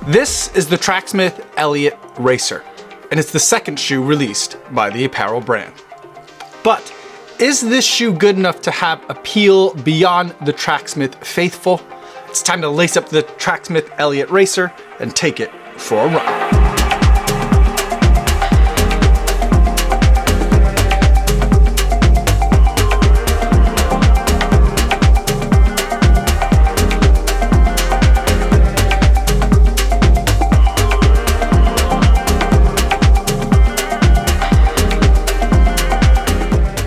This is the Tracksmith Eliot Racer, and it's the second shoe released by the apparel brand. But is this shoe good enough to have appeal beyond the Tracksmith faithful? It's time to lace up the Tracksmith Eliot Racer and take it for a run.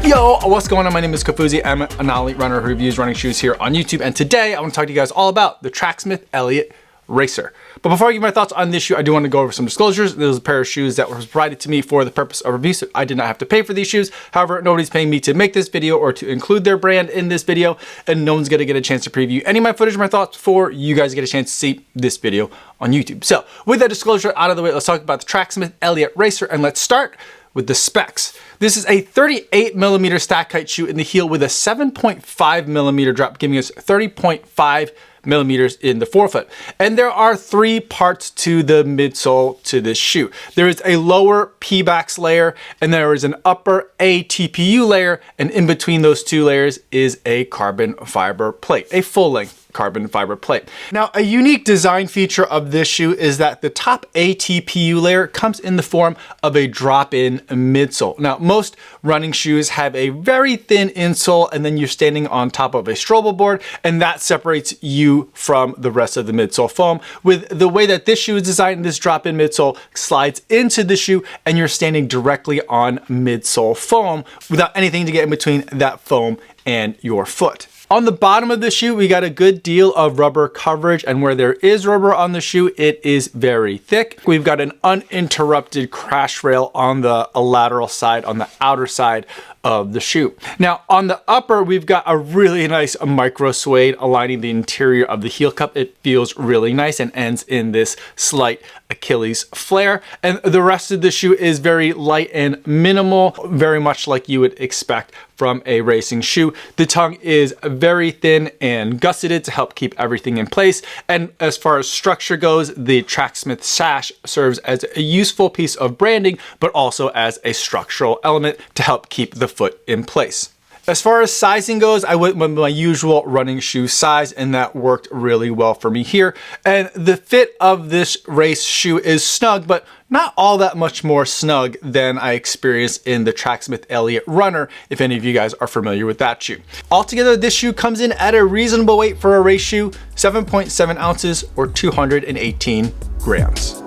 Yo, what's going on? My name is Kofuzi. I'm an elite runner who reviews running shoes here on YouTube, and today I want to talk to you guys all about the Tracksmith Eliot Racer. But before I give my thoughts on this shoe, I do want to go over some disclosures. There's a pair of shoes that was provided to me for the purpose of review, so I did not have to pay for these shoes. However, nobody's paying me to make this video or to include their brand in this video, and no one's going to get a chance to preview any of my footage or my thoughts before you guys get a chance to see this video on YouTube. So with that disclosure out of the way, let's talk about the Tracksmith Eliot Racer, and let's start with the specs. This is a 38mm stack height shoe in the heel with a 7.5mm drop, giving us 30.5 millimeters in the forefoot. And there are three parts to the midsole to this shoe. There is a lower P-Bax layer, and there is an upper ATPU layer, and in between those two layers is a carbon fiber plate, a full-length carbon fiber plate. Now, a unique design feature of this shoe is that the top ATPU layer comes in the form of a drop-in midsole. Now, most running shoes have a very thin insole, and then you're standing on top of a stroller board, and that separates you from the rest of the midsole foam. With the way that this shoe is designed, this drop-in midsole slides into the shoe, and you're standing directly on midsole foam without anything to get in between that foam and your foot. On the bottom of the shoe, we got a good deal of rubber coverage, and where there is rubber on the shoe, it is very thick. We've got an uninterrupted crash rail on the lateral side, on the outer side of the shoe. Now, on the upper, we've got a really nice micro suede aligning the interior of the heel cup. It feels really nice and ends in this slight Achilles flare. And the rest of the shoe is very light and minimal, very much like you would expect from a racing shoe. The tongue is very thin and gusseted to help keep everything in place. And as far as structure goes, the Tracksmith sash serves as a useful piece of branding, but also as a structural element to help keep the foot in place. As far as sizing goes, I went with my usual running shoe size, and that worked really well for me here. And the fit of this race shoe is snug, but not all that much more snug than I experienced in the Tracksmith Eliot Runner, if any of you guys are familiar with that shoe. Altogether, this shoe comes in at a reasonable weight for a race shoe, 7.7 ounces or 218 grams.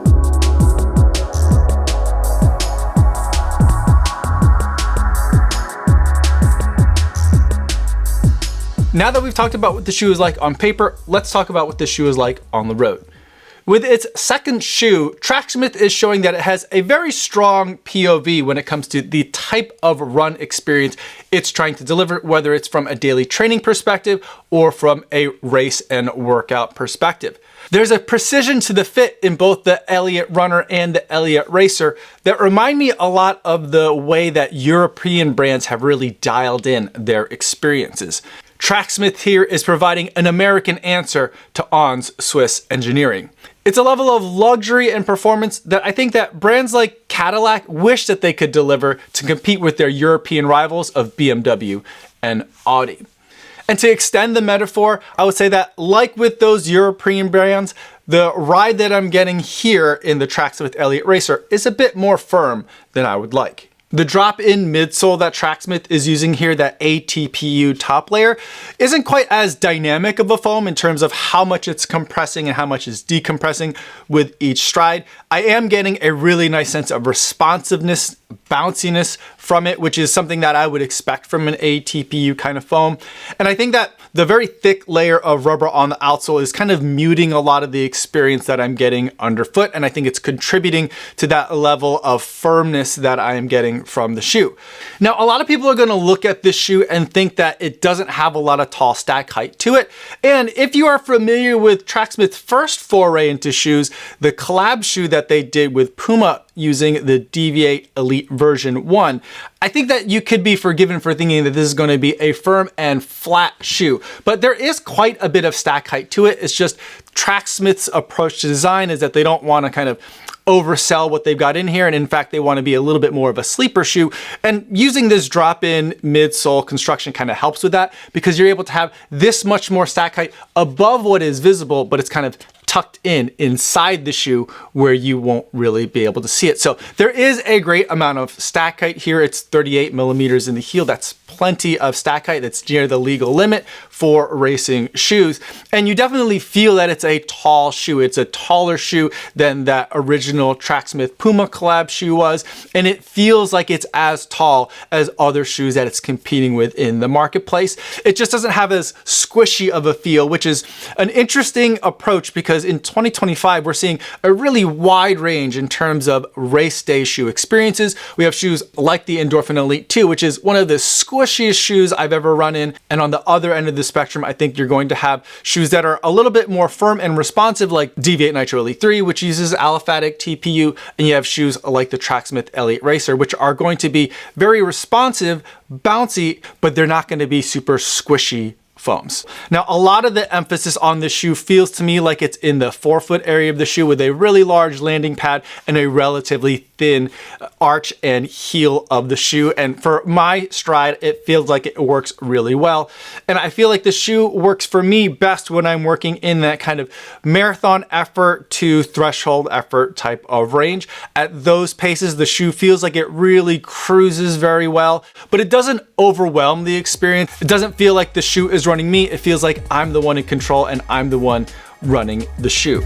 Now that we've talked about what the shoe is like on paper, let's talk about what the shoe is like on the road. With its second shoe, Tracksmith is showing that it has a very strong POV when it comes to the type of run experience it's trying to deliver, whether it's from a daily training perspective or from a race and workout perspective. There's a precision to the fit in both the Eliot Runner and the Eliot Racer that remind me a lot of the way that European brands have really dialed in their experiences. Tracksmith here is providing an American answer to On's Swiss engineering. It's a level of luxury and performance that I think that brands like Cadillac wish that they could deliver to compete with their European rivals of BMW and Audi. And to extend the metaphor, I would say that like with those European brands, the ride that I'm getting here in the Tracksmith Eliot Racer is a bit more firm than I would like. The drop-in midsole that Tracksmith is using here, that ATPU top layer, isn't quite as dynamic of a foam in terms of how much it's compressing and how much it's decompressing with each stride. I am getting a really nice sense of responsiveness, bounciness from it, which is something that I would expect from an ATPU kind of foam. And I think that the very thick layer of rubber on the outsole is kind of muting a lot of the experience that I'm getting underfoot, and I think it's contributing to that level of firmness that I am getting from the shoe. Now, a lot of people are going to look at this shoe and think that it doesn't have a lot of tall stack height to it. And if you are familiar with Tracksmith's first foray into shoes, the collab shoe that they did with Puma using the Deviate Elite version 1, I think that you could be forgiven for thinking that this is going to be a firm and flat shoe. But there is quite a bit of stack height to it. It's just Tracksmith's approach to design is that they don't want to kind of oversell what they've got in here, and in fact they want to be a little bit more of a sleeper shoe, and using this drop-in midsole construction kind of helps with that, because you're able to have this much more stack height above what is visible, but it's kind of tucked in inside the shoe where you won't really be able to see it. So there is a great amount of stack height here. It's 38 millimeters in the heel. That's plenty of stack height. That's near the legal limit for racing shoes. And you definitely feel that it's a tall shoe. It's a taller shoe than that original Tracksmith Puma collab shoe was. And it feels like it's as tall as other shoes that it's competing with in the marketplace. It just doesn't have as squishy of a feel, which is an interesting approach, because in 2025, we're seeing a really wide range in terms of race day shoe experiences. We have shoes like the Endorphin Elite 2, which is one of the squishiest shoes I've ever run in. And on the other end of the spectrum, I think you're going to have shoes that are a little bit more firm and responsive, like Deviate Nitro Elite 3, which uses aliphatic TPU. And you have shoes like the Tracksmith Eliot Racer, which are going to be very responsive, bouncy, but they're not going to be super squishy foams. Now, a lot of the emphasis on this shoe feels to me like it's in the forefoot area of the shoe, with a really large landing pad and a relatively thin arch and heel of the shoe. And for my stride, it feels like it works really well. And I feel like the shoe works for me best when I'm working in that kind of marathon effort to threshold effort type of range. At those paces, the shoe feels like it really cruises very well, but it doesn't overwhelm the experience. It doesn't feel like the shoe is running me. It feels like I'm the one in control and I'm the one running the shoe.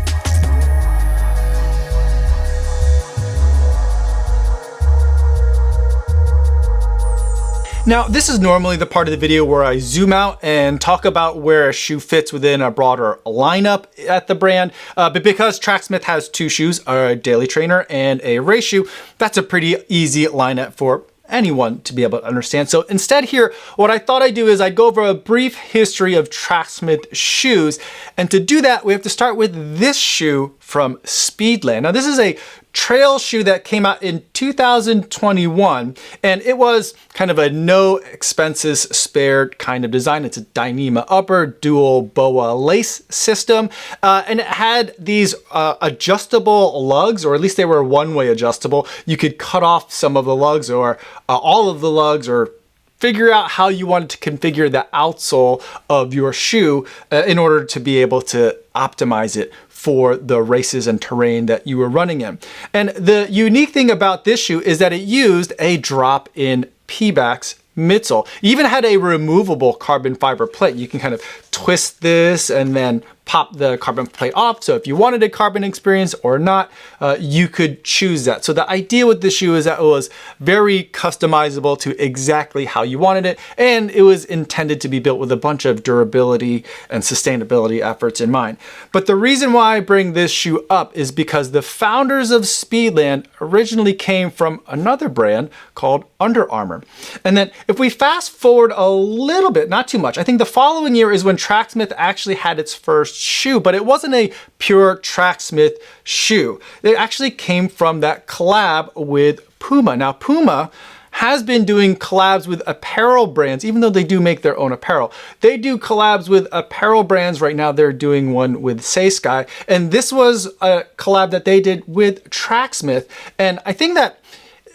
Now, this is normally the part of the video where I zoom out and talk about where a shoe fits within a broader lineup at the brand. But because Tracksmith has two shoes, a daily trainer and a race shoe, that's a pretty easy lineup for anyone to be able to understand. So instead here, what I thought I'd do is I'd go over a brief history of Tracksmith shoes. And to do that, we have to start with this shoe from Speedland. Now, this is a trail shoe that came out in 2021, and it was kind of a no expenses spared kind of design. It's a Dyneema upper, dual BOA lace system, and it had these adjustable lugs, or at least they were one-way adjustable. You could cut off some of the lugs or all of the lugs, or figure out how you wanted to configure the outsole of your shoe in order to be able to optimize it for the races and terrain that you were running in. And the unique thing about this shoe is that it used a drop-in Pebax midsole. It even had a removable carbon fiber plate. You can kind of twist this and then pop the carbon plate off. So if you wanted a carbon experience or not, you could choose that. So the idea with this shoe is that it was very customizable to exactly how you wanted it. And it was intended to be built with a bunch of durability and sustainability efforts in mind. But the reason why I bring this shoe up is because the founders of Speedland originally came from another brand called Under Armour. And then if we fast forward a little bit, not too much, I think the following year is when Tracksmith actually had its first shoe, but it wasn't a pure Tracksmith shoe. It actually came from that collab with Puma. Now, Puma has been doing collabs with apparel brands, even though they do make their own apparel. They do collabs with apparel brands. Right now, they're doing one with Say Sky, and this was a collab that they did with Tracksmith. And I think that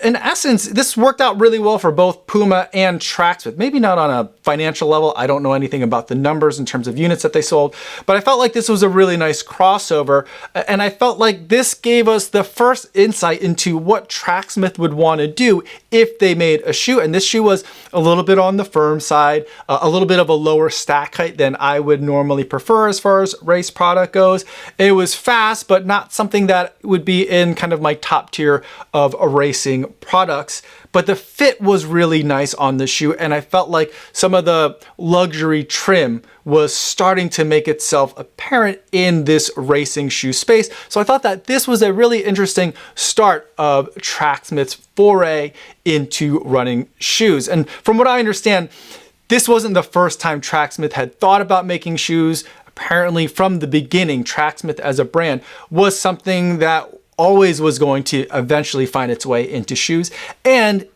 in essence, this worked out really well for both Puma and Tracksmith. Maybe not on a financial level. I don't know anything about the numbers in terms of units that they sold, but I felt like this was a really nice crossover. And I felt like this gave us the first insight into what Tracksmith would want to do if they made a shoe. And this shoe was a little bit on the firm side, a little bit of a lower stack height than I would normally prefer as far as race product goes. It was fast, but not something that would be in kind of my top tier of a racing products, but the fit was really nice on the shoe, and I felt like some of the luxury trim was starting to make itself apparent in this racing shoe space. So I thought that this was a really interesting start of Tracksmith's foray into running shoes. And from what I understand, this wasn't the first time Tracksmith had thought about making shoes. Apparently from the beginning, Tracksmith as a brand was something that always was going to eventually find its way into shoes. And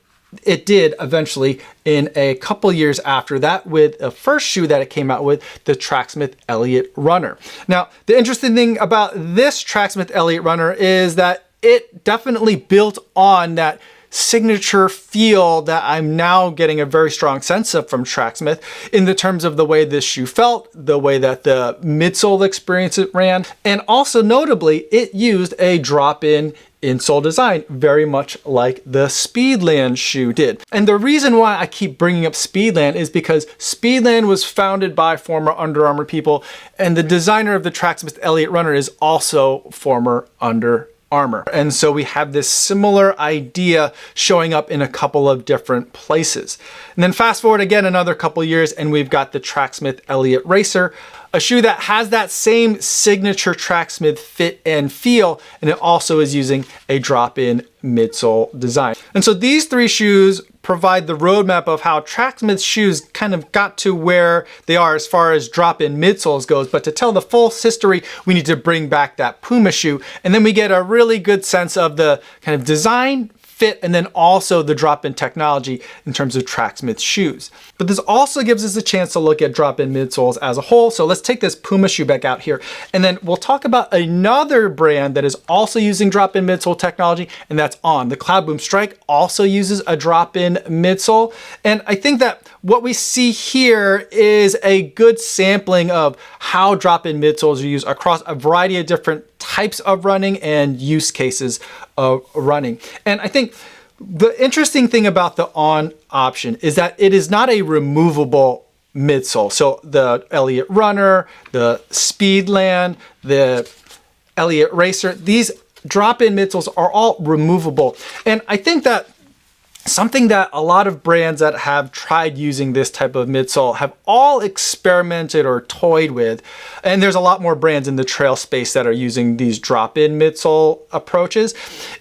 it did eventually in a couple years after that with a first shoe that it came out with, the Tracksmith Eliot Runner. Now, the interesting thing about this Tracksmith Eliot Runner is that it definitely built on that signature feel that I'm now getting a very strong sense of from Tracksmith in the terms of the way this shoe felt, the way that the midsole experience it ran, and also notably, it used a drop-in insole design, very much like the Speedland shoe did. And the reason why I keep bringing up Speedland is because Speedland was founded by former Under Armour people, and the designer of the Tracksmith Eliot Runner is also former Under Armour. And so we have this similar idea showing up in a couple of different places. And then fast forward again another couple years and we've got the Tracksmith Eliot Racer, a shoe that has that same signature Tracksmith fit and feel, and it also is using a drop-in midsole design. And so these three shoes provide the roadmap of how Tracksmith shoes kind of got to where they are as far as drop-in midsoles goes. But to tell the full history, we need to bring back that Puma shoe, and then we get a really good sense of the kind of design, fit, and then also the drop-in technology in terms of Tracksmith shoes. But this also gives us a chance to look at drop-in midsoles as a whole. So let's take this Puma shoe back out here, and then we'll talk about another brand that is also using drop-in midsole technology, and that's On. The Cloudboom Strike also uses a drop-in midsole. And I think that what we see here is a good sampling of how drop-in midsoles are used across a variety of different types of running and use cases of running. And I think the interesting thing about the On option is that it is not a removable midsole. So the Eliot Runner, the Speedland, the Eliot Racer, these drop-in midsoles are all removable. And I think that something that a lot of brands that have tried using this type of midsole have all experimented or toyed with, and there's a lot more brands in the trail space that are using these drop-in midsole approaches,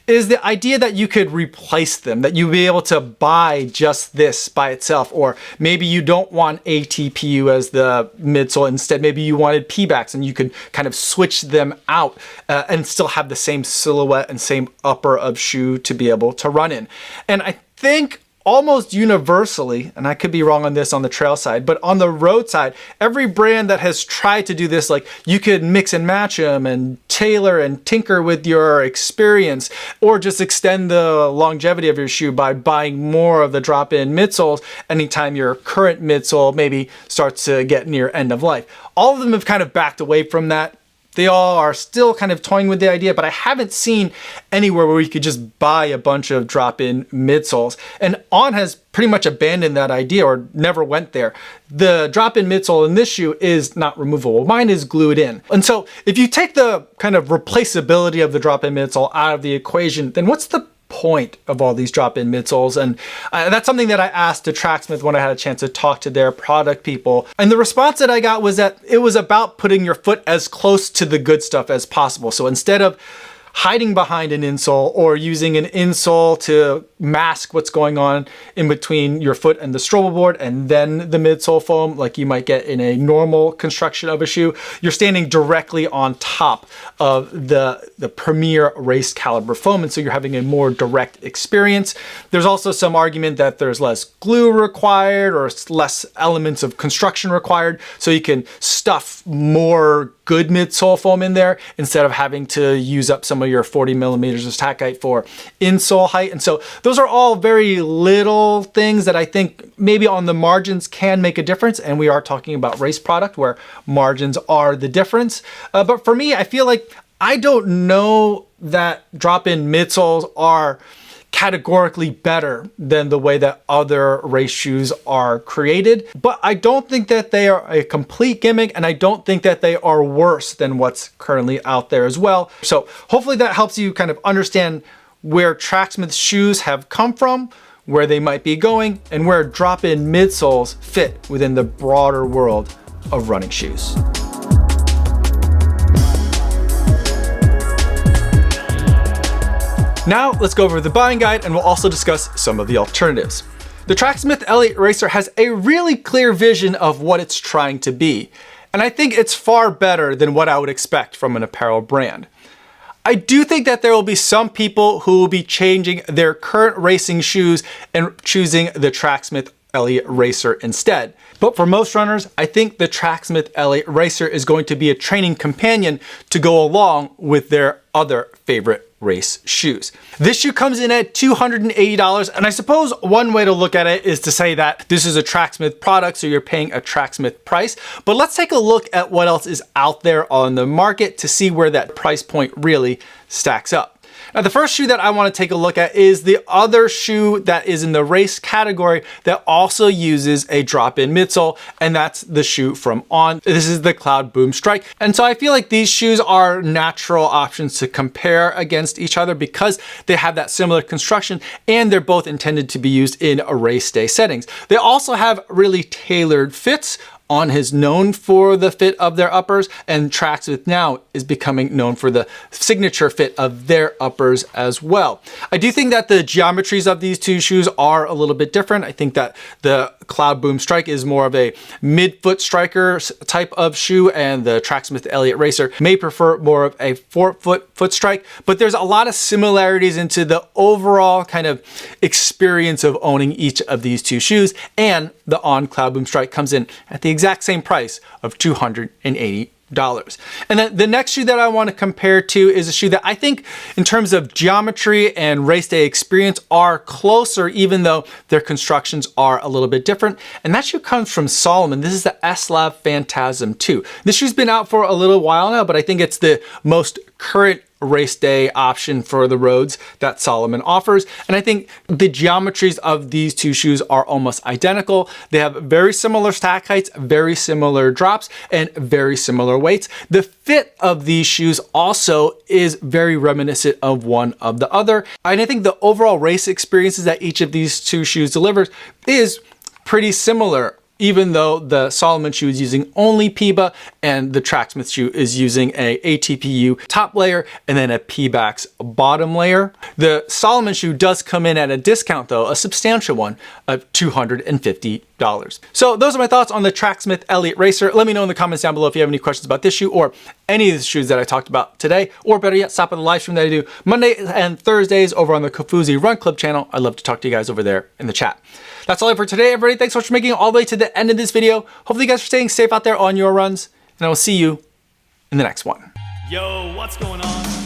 is the idea that you could replace them, that you'd be able to buy just this by itself, or maybe you don't want ATPU as the midsole, instead maybe you wanted P-backs and you could kind of switch them out and still have the same silhouette and same upper of shoe to be able to run in. And I think almost universally, and I could be wrong on this on the trail side, but on the road side, every brand that has tried to do this, like you could mix and match them and tailor and tinker with your experience, or just extend the longevity of your shoe by buying more of the drop-in midsoles anytime your current midsole maybe starts to get near end of life. All of them have kind of backed away from that. They all are still kind of toying with the idea, but I haven't seen anywhere where you could just buy a bunch of drop-in midsoles. And On has pretty much abandoned that idea or never went there. The drop-in midsole in this shoe is not removable. Mine is glued in. And so if you take the kind of replaceability of the drop-in midsole out of the equation, then what's the point of all these drop-in midsoles? And that's something that I asked to Tracksmith when I had a chance to talk to their product people. And the response that I got was that it was about putting your foot as close to the good stuff as possible. So instead of hiding behind an insole or using an insole to mask what's going on in between your foot and the stroller board and then the midsole foam like you might get in a normal construction of a shoe, you're standing directly on top of the premier race caliber foam, and so you're having a more direct experience. There's also some argument that there's less glue required or less elements of construction required, so you can stuff more good midsole foam in there instead of having to use up some of your 40 millimeters of tack height for insole height. And so those are all very little things that I think maybe on the margins can make a difference. And we are talking about race product where margins are the difference. But for me, I feel like I don't know that drop-in midsoles are categorically better than the way that other race shoes are created, but I don't think that they are a complete gimmick, and I don't think that they are worse than what's currently out there as well. So hopefully that helps you kind of understand where Tracksmith shoes have come from, where they might be going, and where drop-in midsoles fit within the broader world of running shoes. Now let's go over the buying guide, and we'll also discuss some of the alternatives. The Tracksmith Eliot Racer has a really clear vision of what it's trying to be, and I think it's far better than what I would expect from an apparel brand. I do think that there will be some people who will be changing their current racing shoes and choosing the Tracksmith Eliot Racer instead. But for most runners, I think the Tracksmith Eliot Racer is going to be a training companion to go along with their other favorite race shoes. This shoe comes in at $280, and I suppose one way to look at it is to say that this is a Tracksmith product, so you're paying a Tracksmith price. But let's take a look at what else is out there on the market to see where that price point really stacks up. Now, the first shoe that I want to take a look at is the other shoe that is in the race category that also uses a drop-in midsole, and that's the shoe from On. This is the Cloudboom Strike. And so I feel like these shoes are natural options to compare against each other because they have that similar construction and they're both intended to be used in a race day settings. They also have really tailored fits. On is known for the fit of their uppers, and Tracksmith now is becoming known for the signature fit of their uppers as well. I do think that the geometries of these two shoes are a little bit different. I think that the Cloudboom Strike is more of a mid-foot striker type of shoe, and the Tracksmith Eliot Racer may prefer more of a foot strike, but there's a lot of similarities into the overall kind of experience of owning each of these two shoes, and the On Cloudboom Strike comes in at the exact same price of $280. And then the next shoe that I want to compare to is a shoe that I think in terms of geometry and race day experience are closer, even though their constructions are a little bit different. And that shoe comes from Salmon. This is the S Lab Phantasm 2. This shoe's been out for a little while now, but I think it's the most current race day option for the roads that Salomon offers. And I think the geometries of these two shoes are almost identical. They have very similar stack heights, very similar drops, and very similar weights. The fit of these shoes also is very reminiscent of one of the other. And I think the overall race experiences that each of these two shoes delivers is pretty similar, even though the Salomon shoe is using only PBA and the Tracksmith shoe is using a ATPU top layer and then a Pebax bottom layer. The Salomon shoe does come in at a discount though, a substantial one of $250. So those are my thoughts on the Tracksmith Eliot Racer. Let me know in the comments down below if you have any questions about this shoe or any of the shoes that I talked about today, or better yet, stop by the live stream that I do Monday and Thursdays over on the Kofuzi Run Club channel. I'd love to talk to you guys over there in the chat. That's all I have for today, everybody. Thanks so much for making it all the way to the end of this video. Hopefully you guys are staying safe out there on your runs, and I will see you in the next one. Yo, what's going on?